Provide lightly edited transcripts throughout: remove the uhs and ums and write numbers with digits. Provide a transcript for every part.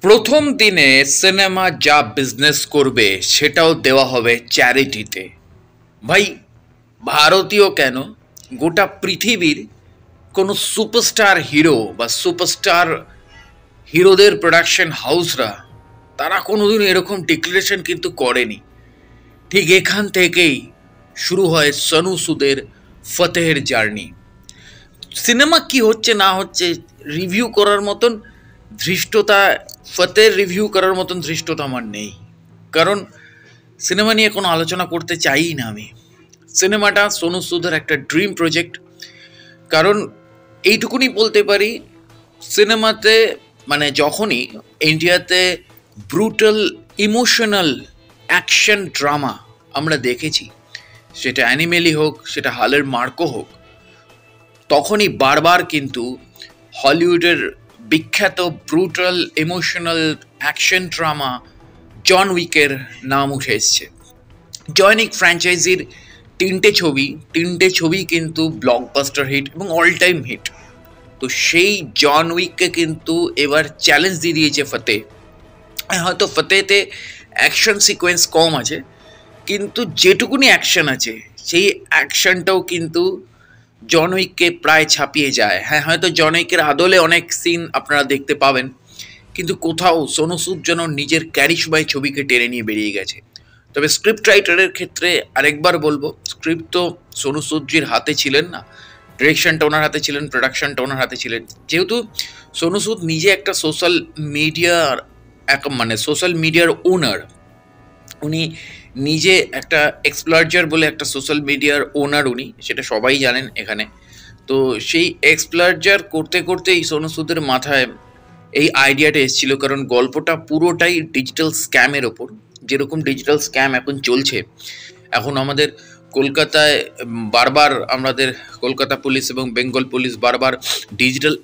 প্রথম দিনে সিনেমা যা বিজনেস করবে সেটাও দেওয়া হবে চ্যারিটিতে। ভাই, ভারতীয় কেন, গোটা পৃথিবীর কোনো সুপারস্টার হিরো বা সুপারস্টার হিরোদের প্রোডাকশন হাউসরা তারা কোনোদিন এরকম ডিক্লারেশন কিন্তু করেনি। ঠিক এখান থেকেই শুরু হয় সনু সুদের ফতেহের জার্নি। সিনেমা কি হচ্ছে না হচ্ছে রিভিউ করার মতন ধৃষ্টতা, ফতের রিভিউ করার মতন ধৃষ্টতা আমার নেই, কারণ সিনেমা নিয়ে কোনো আলোচনা করতে চাই না আমি। সিনেমাটা সোনু সুদের একটা ড্রিম প্রজেক্ট, কারণ এইটুকুনি বলতে পারি, সিনেমাতে মানে যখনই ইন্ডিয়াতে ব্রুটাল ইমোশনাল অ্যাকশন ড্রামা আমরা দেখেছি, সেটা অ্যানিমেলি হোক, সেটা হালের মার্কো হোক, তখনই বারবার কিন্তু হলিউডের বিখ্যাত ব্রুটাল ইমোশনাল অ্যাকশন ড্রামা জন উইকের নাম উঠে এসছে। জন উইক ফ্র্যাঞ্চাইজির তিনটে ছবি কিন্তু ব্লকবাস্টার হিট এবং অল টাইম হিট। তো সেই জন উইককে কিন্তু এবার চ্যালেঞ্জ দিয়ে দিয়েছে ফতে। হয়তো ফতেতে অ্যাকশন সিকোয়েন্স কম আছে, কিন্তু যেটুকুনি অ্যাকশন আছে সেই অ্যাকশনটাও কিন্তু জন উইককে প্রায় ছাপিয়ে যায়। হ্যাঁ, হয়তো জন উইকের আদলে অনেক সিন আপনারা দেখতে পাবেন, কিন্তু কোথাও সোনু সুদ যেন নিজের ক্যারিশমায় ছবিকে টেনে নিয়ে বেরিয়ে গেছে। তবে স্ক্রিপ্ট রাইটারের ক্ষেত্রে আরেকবার বলবো, স্ক্রিপ্ট তো সোনু সুদজির হাতে ছিলেন না, ডিরেকশনটা ওনার হাতে ছিলেন, প্রোডাকশনটা ওনার হাতে ছিলেন। যেহেতু সোনু সুদ নিজে একটা সোশ্যাল মিডিয়ার ওনার, উনি নিজে একটা এক্সপ্লার্জার বলে একটা সোশ্যাল মিডিয়ার ওনার উনি, সেটা সবাই জানেন এখানে। তো সেই এক্সপ্লার্জার করতে করতেই সোনু সুদের মাথায় এই আইডিয়াটা এসেছিল, কারণ গল্পটা পুরোটাই ডিজিটাল স্ক্যামের ওপর। যেরকম ডিজিটাল স্ক্যাম এখন চলছে, এখন আমাদের কলকাতায় বারবার আমাদের কলকাতা পুলিশ এবং বেঙ্গল পুলিশ বারবার ডিজিটাল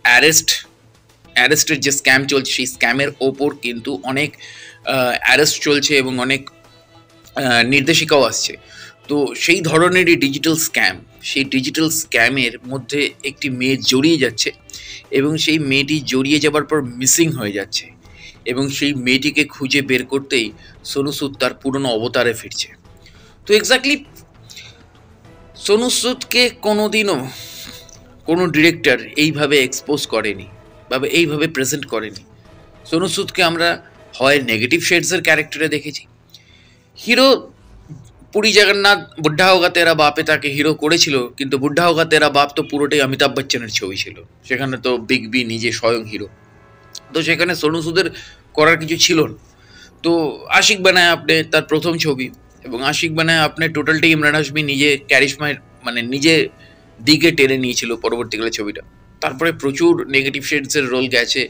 অ্যারেস্টের যে স্ক্যাম চলছে, সেই স্ক্যামের ওপর কিন্তু অনেক অ্যারেস্ট চলছে এবং অনেক নির্দেশিকাও আসছে। তো সেই ধরনেরই সেই ডিজিটাল স্ক্যামের মধ্যে একটি মেয়ে জড়িয়ে যাচ্ছে, এবং সেই মেয়েটি জড়িয়ে যাবার পর মিসিং হয়ে যাচ্ছে, এবং সেই মেয়েটিকে খুঁজে বের করতেই সোনু সুদ তার পুরনো অবতারে ফিরছে। তো এক্স্যাক্টলি সোনু সুদকে কোনোদিনও কোনো ডিরেক্টর এইভাবে এক্সপোজ করেনি বা এইভাবে প্রেজেন্ট করেনি। সোনু সুদকে আমরা হয় নেগেটিভ শেডসের ক্যারেক্টারে দেখেছি, হিরো পুরী জগন্নাথ বুড্ঢা হোগা তেরা বাপে তাকে হিরো করেছিল, কিন্তু বুড্ঢা হোগা তেরা বাপ তো পুরোটাই অমিতাভ বচ্চনের ছবি ছিল, সেখানে তো বিগ বি নিজে স্বয়ং হিরো। তো সেখানে সোনু সুদের করার কিছু ছিল না। তো আশিক বানায় আপনি তার প্রথম ছবি, এবং আশিক বানায় আপনি টোটালটাই ইমরান হাশমি নিজে ক্যারিশমায় মানে নিজে দিকে টেনে নিয়েছিল পরবর্তীকালে ছবিটা। তারপরে প্রচুর নেগেটিভ শেডসের রোল গেছে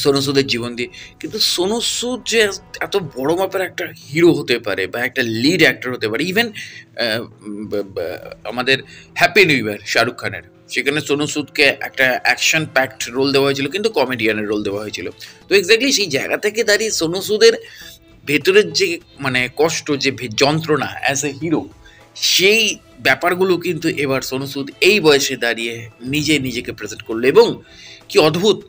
সোনু সুদের জীবন দিয়ে, কিন্তু সোনু সুদ যে এত বড় মাপের একটা হিরো হতে পারে বা একটা লিড অ্যাক্টর হতে পারে, ইভেন আমাদের হ্যাপি নিউ ইয়ার শাহরুখ খানের, সেখানে সোনু সুদকে একটা অ্যাকশন প্যাকড রোল দেওয়া হয়েছিল, কিন্তু কমেডিয়ানের রোল দেওয়া হয়েছিল। তো এক্স্যাক্টলি সেই জায়গা থেকে দাঁড়িয়ে সোনু সুদের ভেতরের যে মানে কষ্ট, যে যন্ত্রণা অ্যাজ এ হিরো, সেই ব্যাপারগুলো কিন্তু এবার সোনু সুদ এই বয়সে দাঁড়িয়ে নিজেকে প্রেজেন্ট করলো। এবং কি অদ্ভুত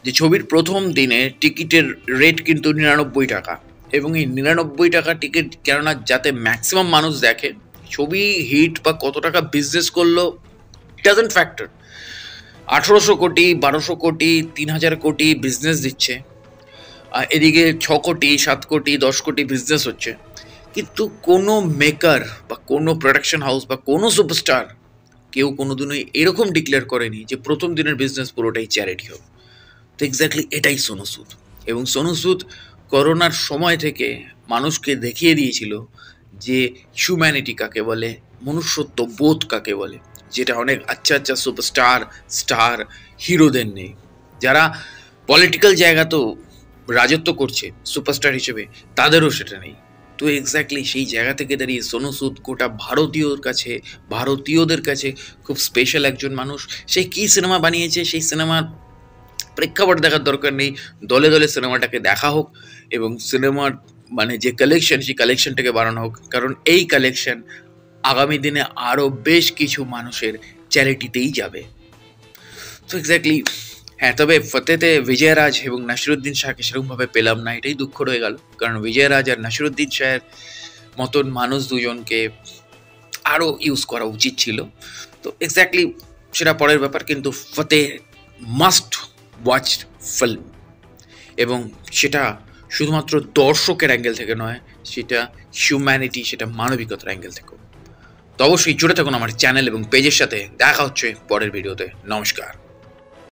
যে ছবির প্রথম দিনে টিকিটের রেট কিন্তু ৯৯ টাকা, এবং এই ৯৯ টাকা টিকিট, কেননা যাতে ম্যাক্সিমাম মানুষ দেখে, ছবি হিট বা কত টাকা বিজনেস করলো ডাজন্ট ফ্যাক্টর। ১৮০০ কোটি, ১২০০ কোটি, ৩০০০ কোটি বিজনেস দিচ্ছে, এদিকে ৬ কোটি, ৭ কোটি, ১০ কোটি বিজনেস হচ্ছে, কিন্তু কোনো মেকার বা কোনো প্রোডাকশন হাউস বা কোনো সুপারস্টার কেউ কোনোদিনই এরকম ডিক্লেয়ার করেনি যে প্রথম দিনের বিজনেস পুরোটাই চ্যারিটি হবে। তো এক্স্যাক্টলি এটাই সোনু সুদ। এবং সোনু সুদ করোনার সময় থেকে মানুষকে দেখিয়ে দিয়েছিল যে হিউম্যানিটি কাকে বলে, মনুষ্যত্ব বোধ কাকে বলে, যেটা অনেক আচ্ছা স্টার হিরোদের নেই, যারা পলিটিক্যাল জায়গাতেও রাজত্ব করছে সুপারস্টার হিসেবে, তাদেরও সেটা নেই। তো এক্স্যাক্টলি সেই জায়গা থেকে দাঁড়িয়ে সোনু সুদ গোটা ভারতীয়দের কাছে খুব স্পেশাল একজন মানুষ। সে কী সিনেমা বানিয়েছে, সেই সিনেমার প্রেক্ষাপট দেখার দরকার নেই, দলে দলে সিনেমাটাকে দেখা হোক, এবং সিনেমার মানে যে কালেকশন, সেই কালেকশনটাকে বাড়ানো হোক, কারণ এই কালেকশন আগামী দিনে আরও বেশ কিছু মানুষের চ্যারিটিতেই যাবে। তো এক্স্যাক্টলি হ্যাঁ, তবে ফতেতে বিজয়রাজ এবং নাসিরুদ্দিন শাহকে সেরকমভাবে পেলাম না, এটাই দুঃখ রয়ে গেল। কারণ বিজয়রাজ আর নাসিরুদ্দিন শাহের মতন মানুষ দুজনকে আরও ইউজ করা উচিত ছিল। তো এক্স্যাক্টলি সেটা পরের ব্যাপার, কিন্তু ফতে মাস্ট ওয়াচ ফিল্ম, এবং সেটা শুধুমাত্র দর্শকের অ্যাঙ্গেল থেকে নয়, সেটা হিউম্যানিটি, সেটা মানবিকতার অ্যাঙ্গেল থেকেও। তো অবশ্যই জুড়ে থাকুন আমার চ্যানেল এবং পেজের সাথে। দেখা হচ্ছে পরের ভিডিওতে। নমস্কার।